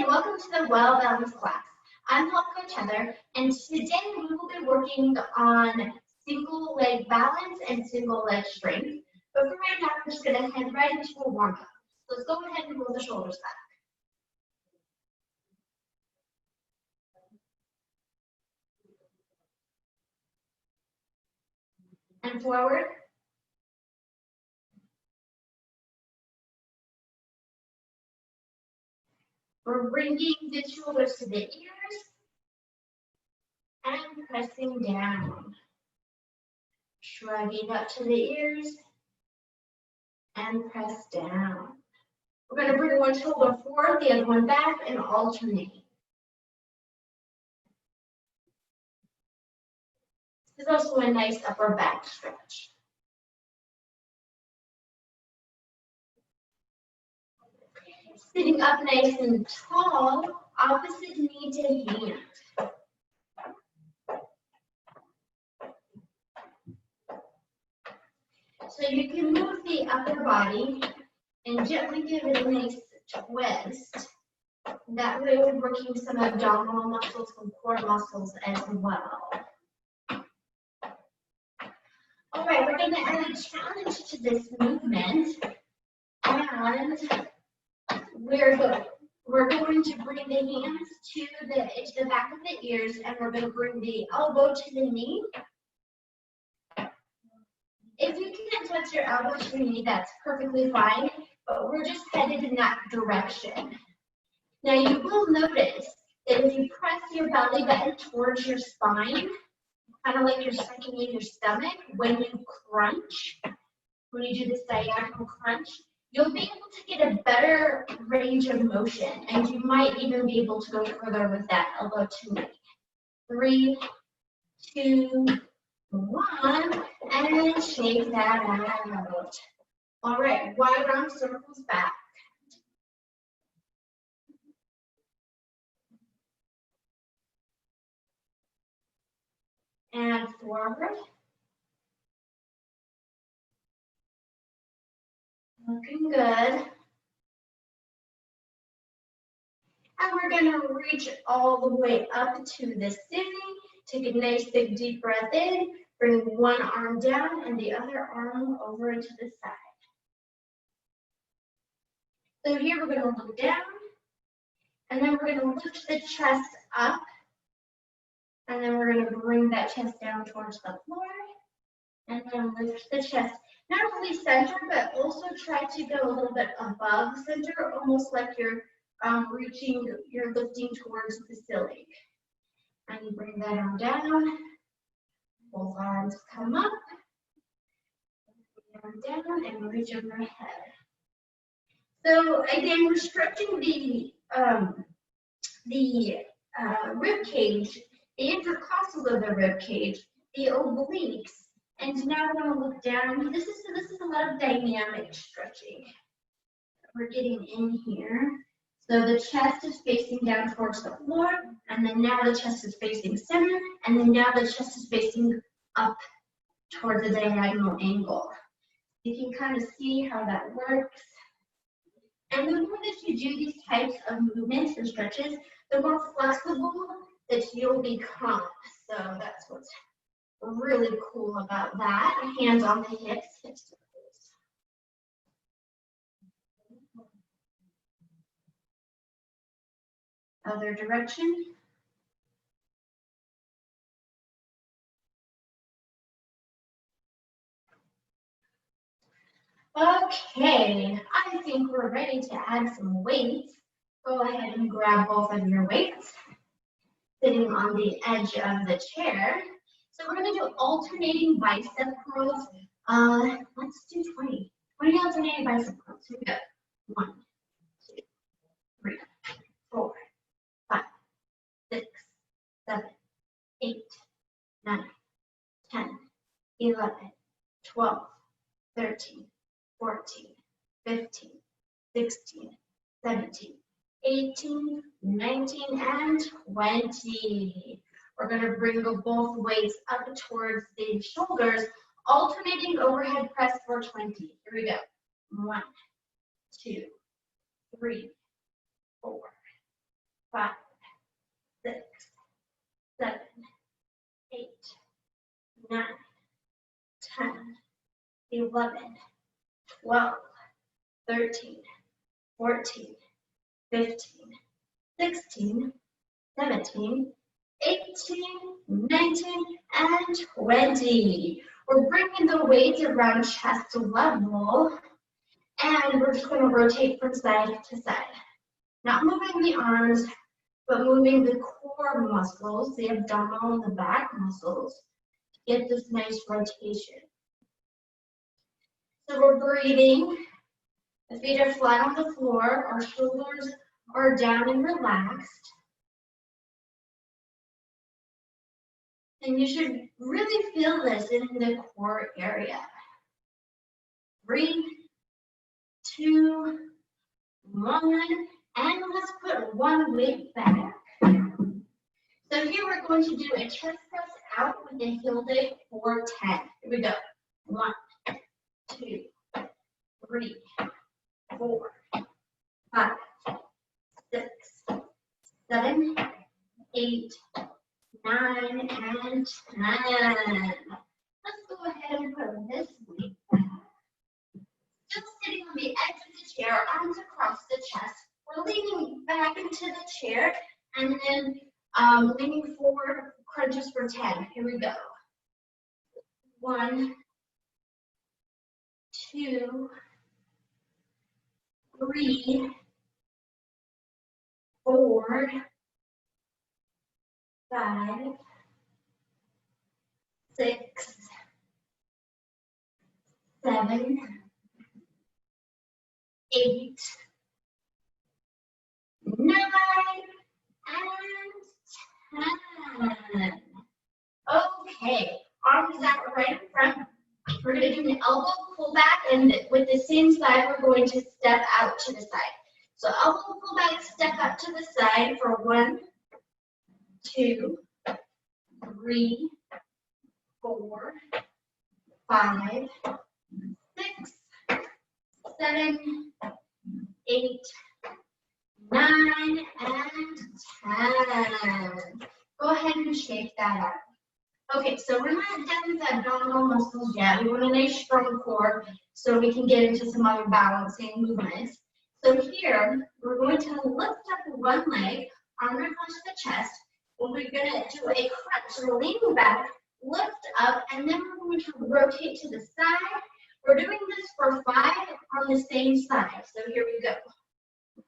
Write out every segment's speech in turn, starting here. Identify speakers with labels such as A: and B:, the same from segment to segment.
A: and welcome to the Well Balanced class. I'm Health Coach Heather, and today we will be working on single leg balance and single leg strength. But for right now, we're just going to head right into a warm up. Let's go ahead and roll the shoulders back. And forward. We're bringing the shoulders to the ears and pressing down. Shrugging up to the ears and press down. We're going to bring one shoulder forward, the other one back, and alternate. This is also a nice upper back stretch. Sitting up nice and tall, opposite knee to hand. So you can move the upper body and gently give it a nice twist. That way we're working some abdominal muscles, some core muscles as well. All right, we're going to add a challenge to this movement. And we're going to bring the hands to the back of the ears, and we're going to bring the elbow to the knee. If you can't touch your elbow to your knee, that's perfectly fine, but we're just headed in that direction. Now you will notice that if you press your belly button towards your spine, kind of like you're sucking in your stomach, when you crunch, when you do this diagonal crunch, you'll be able to get a better range of motion, and you might even be able to go further with that elbow to knee. 3, 2, 1, and shake that out. All right, wide arm circles back. And forward. Looking good. And we're going to reach all the way up to the ceiling. Take a nice big deep breath in. Bring one arm down and the other arm over to the side. So here we're going to look down. And then we're going to lift the chest up. And then we're going to bring that chest down towards the floor. And then lift the chest. Not only center, but also try to go a little bit above center, almost like you're lifting towards the ceiling. And you bring that arm down. Both arms come up. Arm down and reach overhead. So again, we're stretching the rib cage, the intercostals of the rib cage, the obliques, and now we're going to look down. This is a lot of dynamic stretching. We're getting in here. So the chest is facing down towards the floor, and then now the chest is facing center, and then now the chest is facing up towards the diagonal angle. You can kind of see how that works. And the more that you do these types of movements and stretches, the more flexible that you'll become. So that's what's really cool about that. Hands on the hips, hips to the other direction. Okay, I think we're ready to add some weights. Go ahead and grab both of your weights, sitting on the edge of the chair. So we're going to do alternating bicep curls. Let's do 20. 20 alternating bicep curls. Here we go. 1, 2, 3, 4, 5, 6, 7, 8, 9, 10, 11, 12, 13, 14, 15, 16, 17, 18, 19, and 20. We're going to bring both weights up towards the shoulders, alternating overhead press for 20. Here we go. 1, 2, 3, 4, 5, 6, 7, 8, 9, 10, 11, 12, 13, 14, 15, 16, 17, 18, 19, and 20. We're bringing the weights around chest level, and we're just going to rotate from side to side. Not moving the arms, but moving the core muscles, the abdominal and the back muscles, to get this nice rotation. So we're breathing. The feet are flat on the floor. Our shoulders are down and relaxed. And you should really feel this in the core area. 3, 2, 1, and let's put one weight back. So here we're going to do a chest press out with a heel dig for 10. Here we go. 1, 2, 3, 4, 5, 6, 7, 8, 9, and 10. Let's go ahead and put this weight back. Still sitting on the edge of the chair, arms across the chest. We're leaning back into the chair and then leaning forward, crunches for 10. Here we go. 1, 2, 3, 4, 5, 6, 7, 8, 9, and 10. Okay, arms out right in front. We're going to do an elbow pull back, and with the same side, we're going to step out to the side. So elbow pull back, step out to the side for 1, 2, 3, 4, 5, 6, 7, 8, 9, and 10. Go ahead and shake that out. Okay, so we're not done with the abdominal muscles yet. We want a nice strong core so we can get into some other balancing movements. So here, we're going to lift up one leg, arm across the chest, and we're going to do a crunch. So we're leaning back, lift up, and then we're going to rotate to the side. We're doing this for 5 on the same side. So here we go.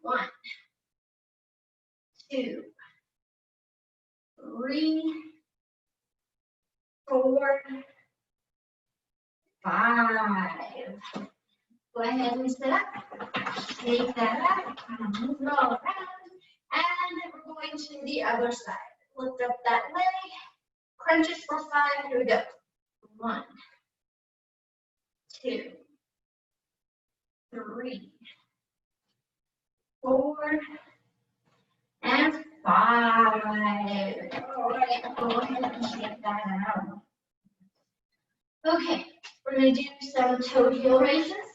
A: 1, 2, 3, 4, 5. Go ahead and sit up. Shake that up. Move it all around. And then we're going to the other side. Lift up that leg. Crunches for 5. Here we go. 1, 2, 3, 4, and 5. All right, go ahead and shake that out. Okay, we're going to do some toe heel raises.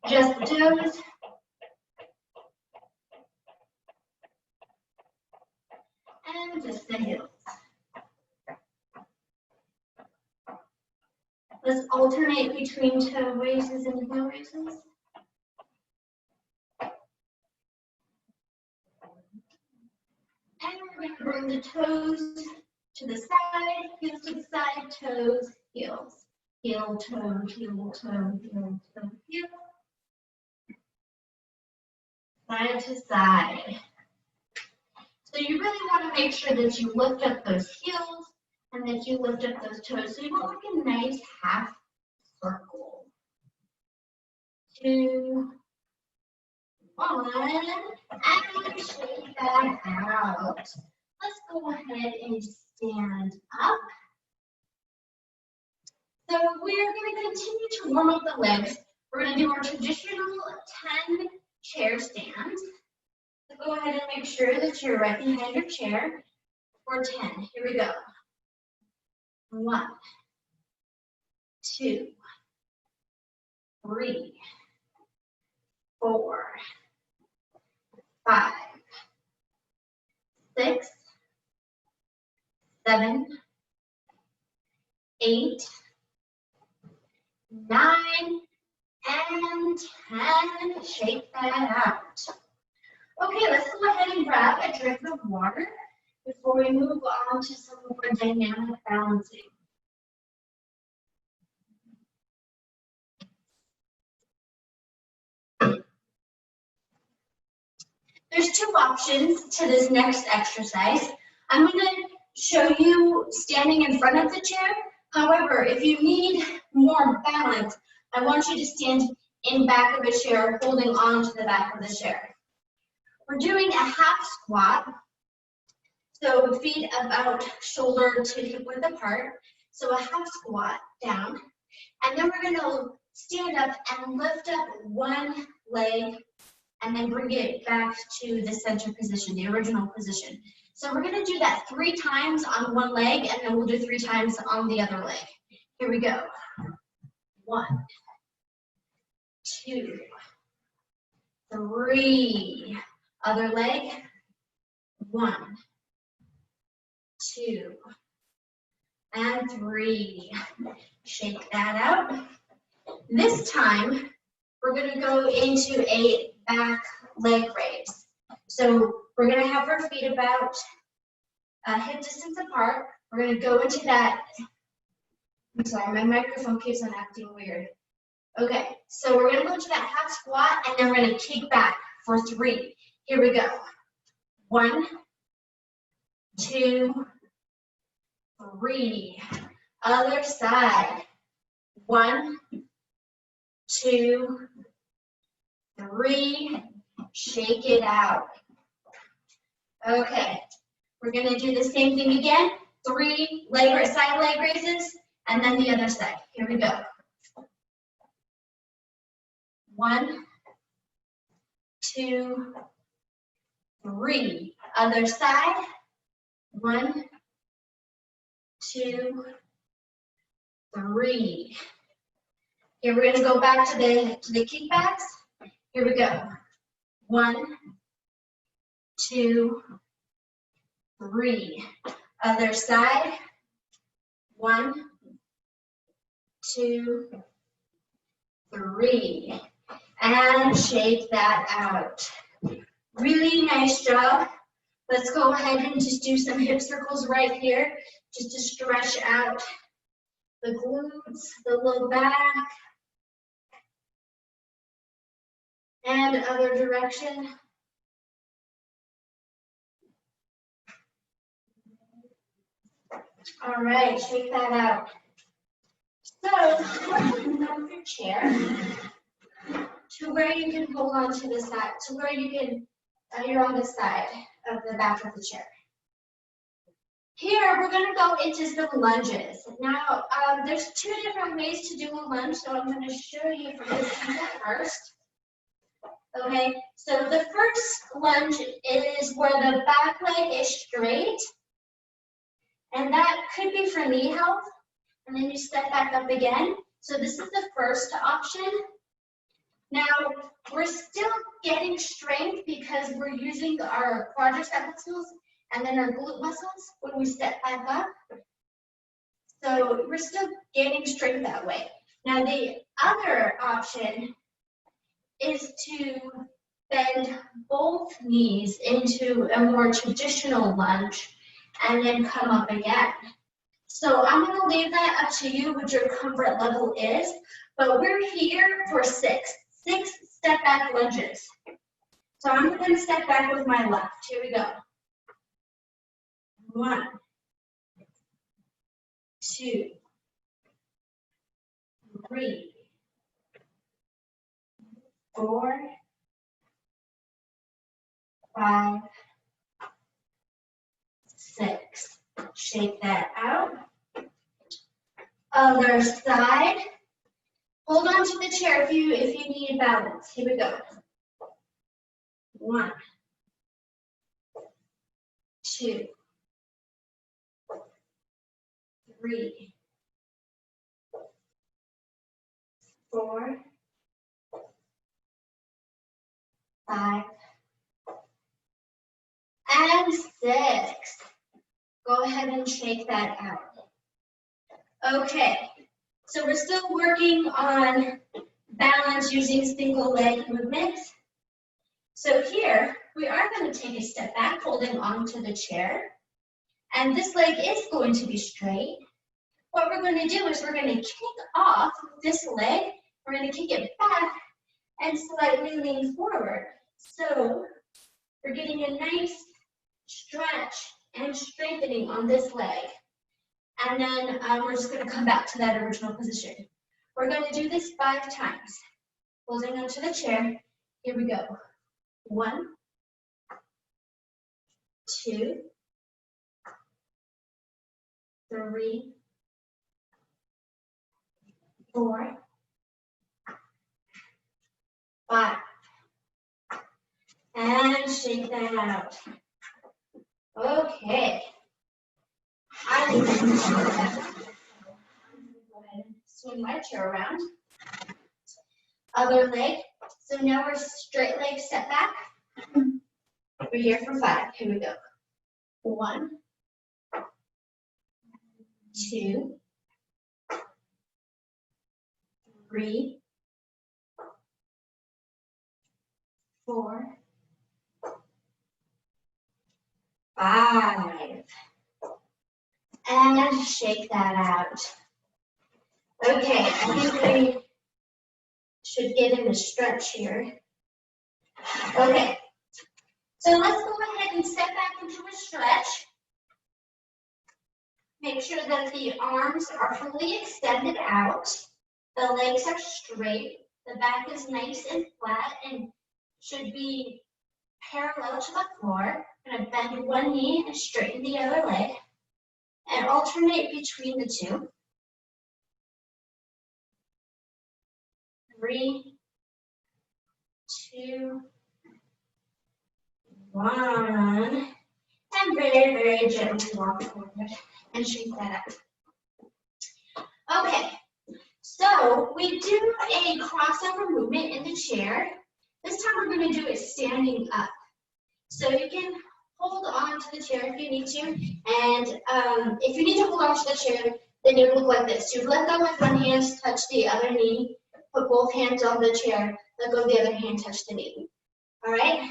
A: Just the toes. And just the heels. Let's alternate between toe raises and heel raises. And we're going to bring the toes to the side, heels to the side, toes, heels. Heel, toe, heel, toe, heel, toe, heel. Side to side. So you really want to make sure that you lift up those heels and that you lift up those toes. So you want like a nice half circle. 2, 1, and shake that out. Let's go ahead and stand up. So we're going to continue to warm up the legs. We're going to do our traditional 10 chair stands. So go ahead and make sure that you're right behind your chair for 10. Here we go. 1, 2, 3, 4, 5, 6, 7, 8, 9, and 10. Shake that out. Okay, let's go ahead and grab a drink of water before we move on to some more dynamic balancing. There's two options to this next exercise. I'm going to show you standing in front of the chair. However, if you need more balance, I want you to stand in back of a chair, holding on to the back of the chair. We're doing a half squat. So feet about shoulder to hip width apart. So a half squat down. And then we're going to stand up and lift up one leg and then bring it back to the center position, the original position. So we're going to do that 3 times on one leg, and then we'll do 3 times on the other leg. Here we go. 1, 2, 3. Other leg. 1, 2, and 3. Shake that out. This time, we're going to go into a back leg raise. So we're going to have our feet about hip distance apart. We're going to go into that. I'm sorry, my microphone keeps on acting weird. Okay, so we're going to go into that half squat, and then we're going to kick back for 3. Here we go. 1, 2, 3. Other side. 1, 2, 3. Shake it out. Okay, we're going to do the same thing again. 3 side leg raises, and then the other side. Here we go. 1, 2, 3. Other side. 1, 2, 3. Here we're going to go back to the kickbacks. Here we go. 1, 2, 3. Other side. 1, 2, 3. And shake that out. Really nice job. Let's go ahead and just do some hip circles right here, just to stretch out the glutes, the low back, and other direction. All right, shake that out. So, move your chair to where you can hold on to the side, to where you can, you're on the side of the back of the chair. Here, we're going to go into some lunges. Now, there's 2 different ways to do a lunge, so I'm going to show you from this angle first. Okay, so the first lunge is where the back leg is straight, and that could be for knee health, and then you step back up again. So this is the first option. Now, we're still getting strength because we're using our quadricep muscles and then our glute muscles when we step back up. So we're still gaining strength that way. Now, the other option is to bend both knees into a more traditional lunge and then come up again. So I'm going to leave that up to you what your comfort level is, but we're here for 6 step back lunges. So I'm going to step back with my left. Here we go. 1, 2, 3, 4, 5, 6. Shake that out. Other side. Hold on to the chair if you need balance. Here we go. 1, 2, 3, 4, 5, and 6. Go ahead and shake that out. Okay, so we're still working on balance using single leg movements. So here, we are going to take a step back, holding onto the chair. And this leg is going to be straight. What we're going to do is we're going to kick off this leg. We're going to kick it back and slightly lean forward. So we're getting a nice stretch and strengthening on this leg. And then we're just going to come back to that original position. We're going to do this 5 times. Holding onto the chair. Here we go. 1, 2, 3, 4, 5. And shake that out. Okay. I think I can do that. Go ahead and swing my chair around. Other leg. So now we're straight leg step back. We're here for 5. Here we go. 1, 2, 3, 4, 5. And shake that out. Okay, I think we should get in a stretch here. Okay, so let's go ahead and step back into a stretch. Make sure that the arms are fully extended out. The legs are straight. The back is nice and flat and should be parallel to the floor. I'm going to bend one knee and straighten the other leg and alternate between the two. 3, 2, 1. And very, very gently walk forward and shake that out. Okay, so we do a crossover movement in the chair. This time we're going to do it standing up. So you can hold on to the chair if you need to. And if you need to hold on to the chair, then you look like this. You let go with one hand, touch the other knee, put both hands on the chair, let go of the other hand, touch the knee. All right?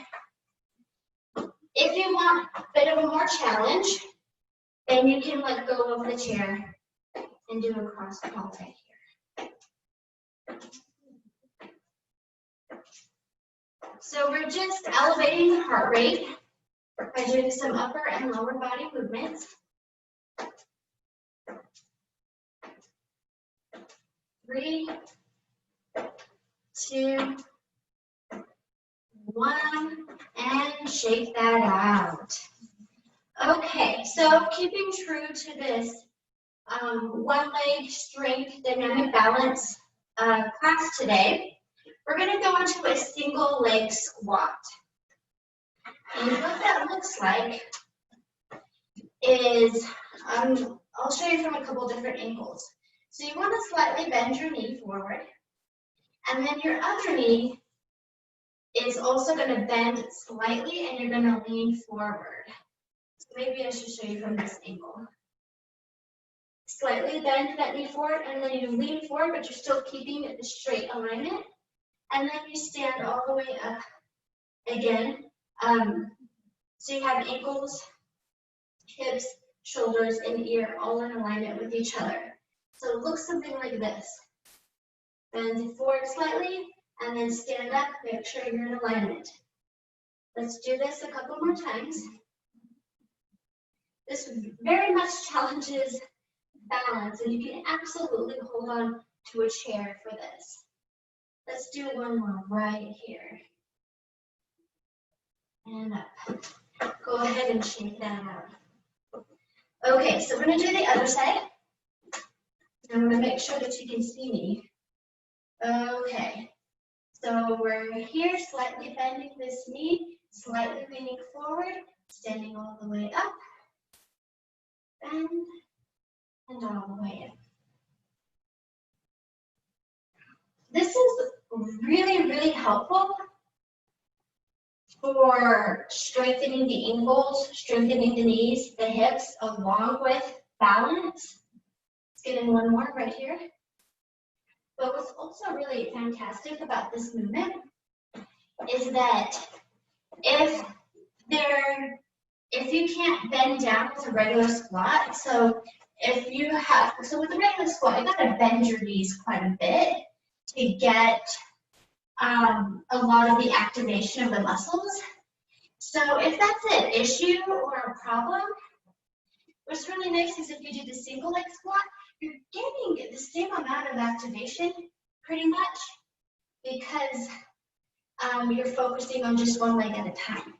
A: If you want a bit of a more challenge, then you can let go of the chair and do a cross pulse right here. So we're just elevating the heart rate by doing some upper and lower body movements. 3, 2, 1, and shake that out. Okay, so keeping true to this one leg strength dynamic balance class today, we're going to go into a single leg squat. And what that looks like is, I'll show you from a couple different angles. So you want to slightly bend your knee forward, and then your other knee is also going to bend slightly, and you're going to lean forward. So maybe I should show you from this angle. Slightly bend that knee forward, and then you lean forward, but you're still keeping it a straight alignment. And then you stand all the way up again. So you have ankles, hips, shoulders, and ear all in alignment with each other. So it looks something like this. Bend forward slightly, and then stand up, make sure you're in alignment. Let's do this a couple more times. This very much challenges balance, and you can absolutely hold on to a chair for this. Let's do one more right here. And up. Go ahead and shake that out. Okay, so we're going to do the other side. I'm going to make sure that you can see me. Okay, so we're here, slightly bending this knee, slightly leaning forward, standing all the way up, bend, and all the way up. This is really, really helpful for strengthening the ankles, strengthening the knees, the hips, along with balance. Let's get in one more right here. But what's also really fantastic about this movement is that if you can't bend down with a regular squat, so with a regular squat, you gotta bend your knees quite a bit to get a lot of the activation of the muscles. So if that's an issue or a problem, what's really nice is if you do the single leg squat, you're getting the same amount of activation pretty much because you're focusing on just one leg at a time.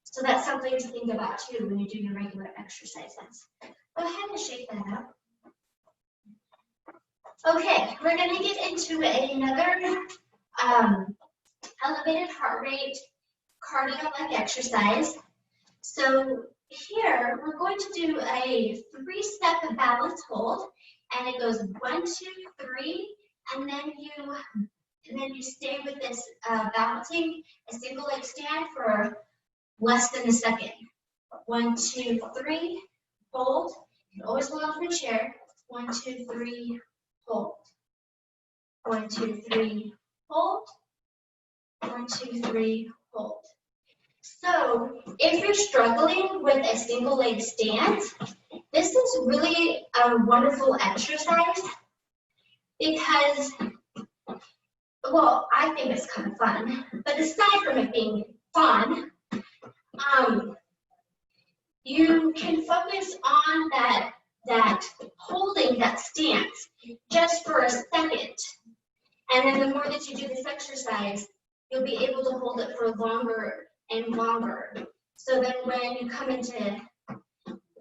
A: So that's something to think about too when you do your regular exercises. Go ahead and shake that out. Okay, we're gonna get into another elevated heart rate cardio-like exercise. So here we're going to do a 3-step balance hold, and it goes 1, 2, 3, and then you stay with this balancing a single leg stand for less than a second. 1, 2, 3, hold. You can always hold on to a chair. 1, 2, 3, hold. 1, 2, 3, hold. 1, 2, 3, hold. So if you're struggling with a single leg stance, this is really a wonderful exercise because, well, I think it's kind of fun, but aside from it being fun, you can focus on that holding that stance just for a second. And then the more that you do this exercise, you'll be able to hold it for longer and longer. So then when you come into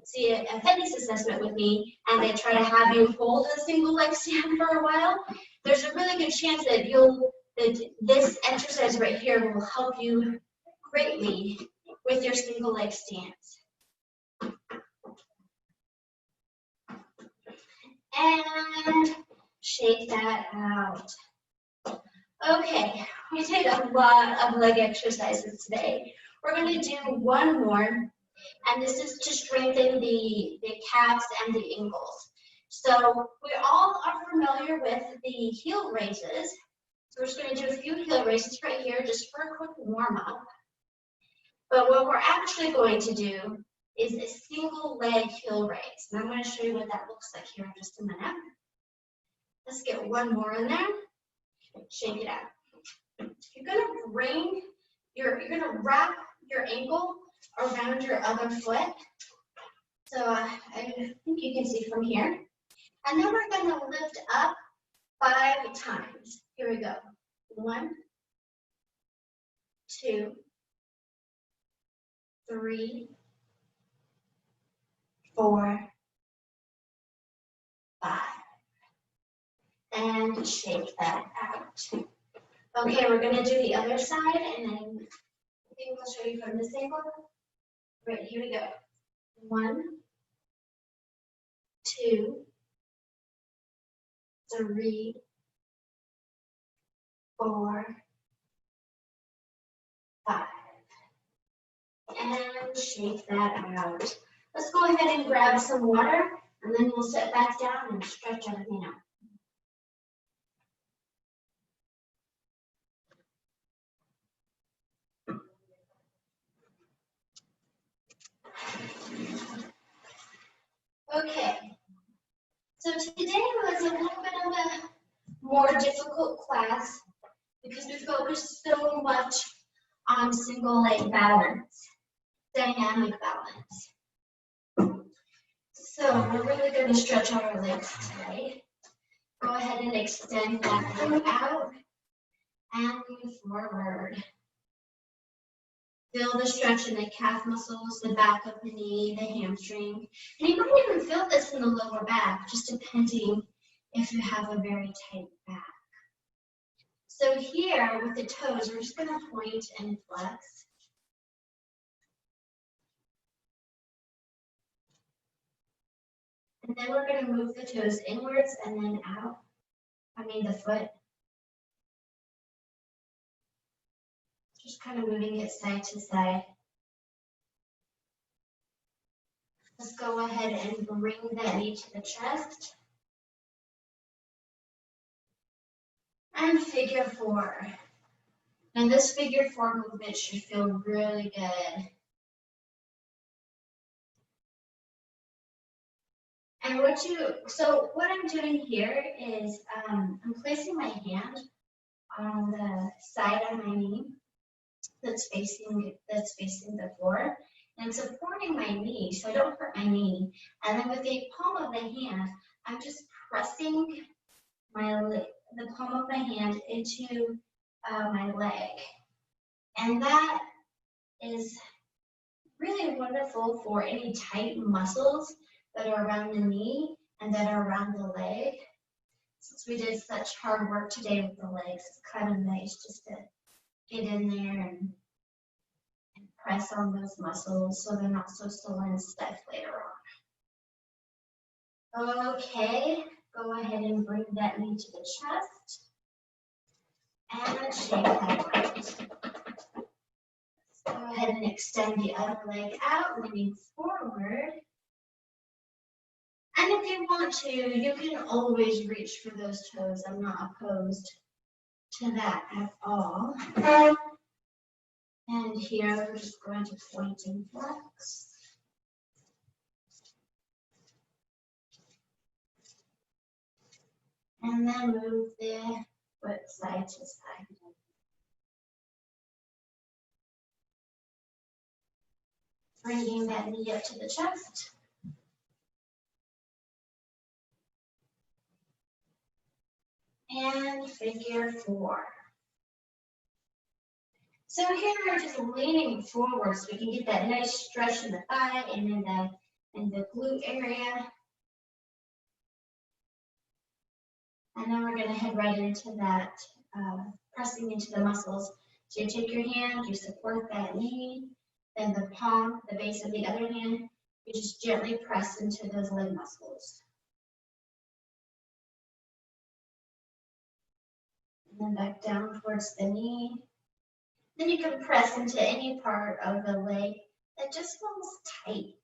A: see a fitness assessment with me and they try to have you hold a single leg stand for a while, there's a really good chance that this exercise right here will help you greatly with your single leg stance. And shake that out. Okay, we did a lot of leg exercises today. We're going to do one more, and this is to strengthen the calves and the ankles. So we all are familiar with the heel raises. So we're just going to do a few heel raises right here just for a quick warm up. But what we're actually going to do is a single leg heel raise. And I'm going to show you what that looks like here in just a minute. Let's get one more in there. Shake it out. You're gonna wrap your ankle around your other foot. So I think you can see from here. And then we're gonna lift up 5 times. Here we go. 1, 2, 3, 4, 5. And shake that out. Okay, we're going to do the other side, and then I think we'll show you from this angle. Right, here we go. 1, 2, 3, 4, 5. And shake that out. Let's go ahead and grab some water, and then we'll sit back down and stretch everything out. Okay, so today was a little bit of a more difficult class because we focused so much on single leg balance, dynamic balance. So we're really going to stretch our legs today. Go ahead and extend that leg out and move forward. Feel the stretch in the calf muscles, the back of the knee, the hamstring. And you might even feel this in the lower back, just depending if you have a very tight back. So here with the toes, we're just going to point and flex. And then we're going to move the toes inwards and then out. The foot. Just kind of moving it side to side. Let's go ahead and bring that knee to the chest. And figure 4. And this figure 4 movement should feel really good. And what I'm doing here is I'm placing my hand on the side of my knee that's facing the floor, and supporting my knee so I don't hurt my knee. And then with the palm of the hand, I'm just pressing the palm of my hand into my leg, and that is really wonderful for any tight muscles that are around the knee and that are around the leg. Since we did such hard work today with the legs, it's kind of nice just to get in there and press on those muscles so they're not so sore and stiff later on. Okay, go ahead and bring that knee to the chest and shake that out. Go ahead and extend the other leg out, leaning forward. And if you want to, you can always reach for those toes. I'm not opposed to that at all. And here we're just going to point and flex. And then move the foot side to side. Bringing that knee up to the chest. And figure 4. So here we're just leaning forward so we can get that nice stretch in the thigh and in the glute area. And then we're going to head right into that pressing into the muscles. So you take your hand, you support that knee, then the palm, the base of the other hand, you just gently press into those leg muscles. And then back down towards the knee. Then you can press into any part of the leg that just feels tight,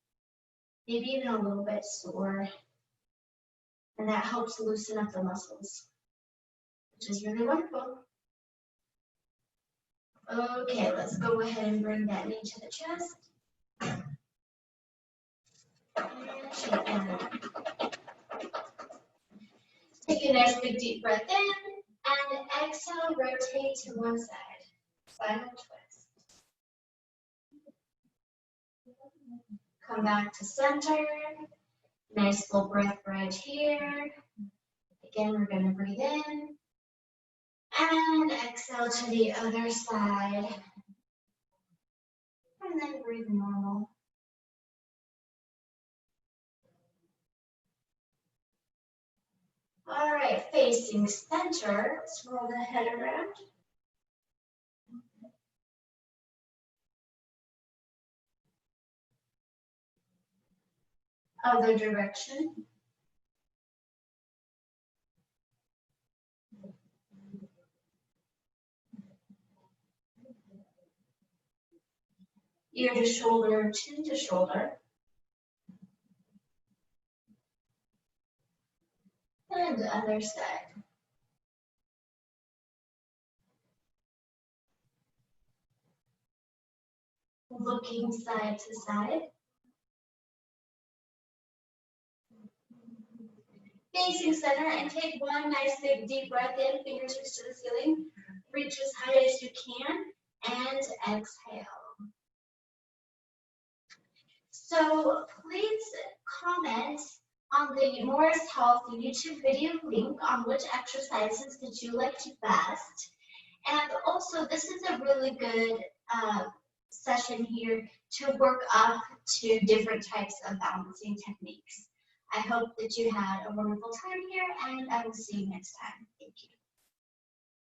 A: maybe even a little bit sore. And that helps loosen up the muscles, which is really wonderful. Okay, let's go ahead and bring that knee to the chest. And shake that out. Take a nice big deep breath in, and exhale, rotate to one side. Final twist. Come back to center. Nice full breath right here. Again, we're going to breathe in. And exhale to the other side. And then breathe normal. All right, facing center. Let's roll the head around. Other direction. Ear to shoulder, chin to shoulder. And the other side. Looking side to side. Facing center, and take one nice big deep breath in, fingertips to the ceiling. Reach as high as you can, and exhale. So please comment on the Morris Health YouTube video link on which exercises that you like to best. And also, this is a really good session here to work up to different types of balancing techniques. I hope that you had a wonderful time here, and I will see you next time. Thank you.